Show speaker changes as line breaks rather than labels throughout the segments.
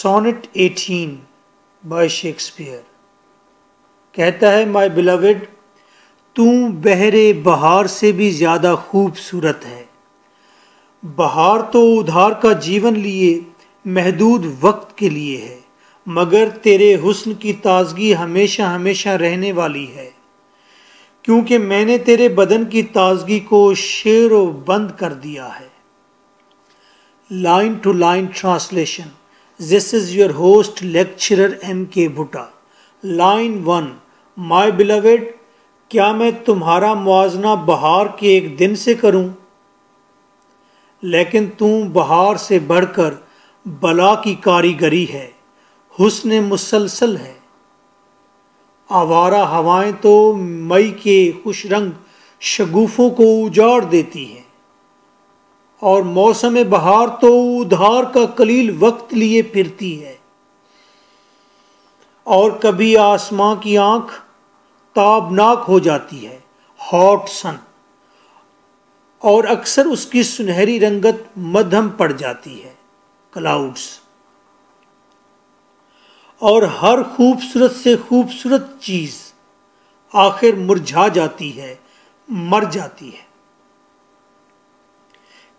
Sonnet 18 by Shakespeare کہتا ہے مائی بیلوڈ تو بہر بہار سے بھی زیادہ خوبصورت ہے۔ بہار تو ادھار کا جیون لیے محدود وقت کے لیے ہے، مگر تیرے حسن کی تازگی ہمیشہ ہمیشہ رہنے والی ہے، کیونکہ میں نے تیرے بدن کی تازگی کو شیر و بند کر دیا ہے۔ Line to line translation. This is your host lecturer M.K. Bhatta. Line 1 my beloved کیا میں تمہارا موازنہ بہار کے ایک دن سے کروں؟ لیکن تم بہار سے بڑھ کر بلا کی کاریگری ہے، حسن مسلسل ہے۔ آوارہ ہوائیں تو مئی کے خوش رنگ شگوفوں کو اجاڑ دیتی ہیں، اور موسم بہار تو ادھار کا قلیل وقت لیے پھرتی ہے، اور کبھی آسماں کی آنکھ تابناک ہو جاتی ہے، ہاٹ سن، اور اکثر اس کی سنہری رنگت مدھم پڑ جاتی ہے، کلاؤڈز، اور ہر خوبصورت سے خوبصورت چیز آخر مرجھا جاتی ہے، مر جاتی ہے،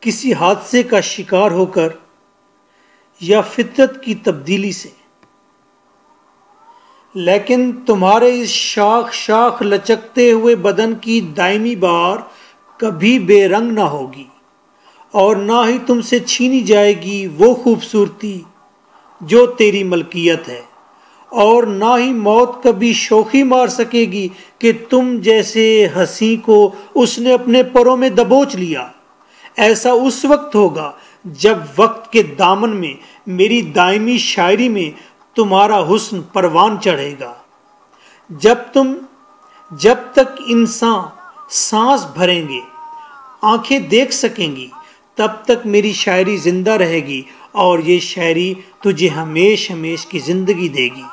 کسی حادثے کا شکار ہو کر یا فطرت کی تبدیلی سے۔ لیکن تمہارے اس شاخ شاخ لچکتے ہوئے بدن کی دائمی بہار کبھی بے رنگ نہ ہوگی، اور نہ ہی تم سے چھینی جائے گی وہ خوبصورتی جو تیری ملکیت ہے، اور نہ ہی موت کبھی شوخی مار سکے گی کہ تم جیسے ہنسی کو اس نے اپنے پروں میں دبوچ لیا۔ ایسا اس وقت ہوگا جب وقت کے دامن میں میری دائمی شاعری میں تمہارا حسن پروان چڑھے گا۔ جب تک انسان سانس بھریں گے، آنکھیں دیکھ سکیں گی، تب تک میری شاعری زندہ رہے گی، اور یہ شاعری تجھے ہمیش ہمیش کی زندگی دے گی۔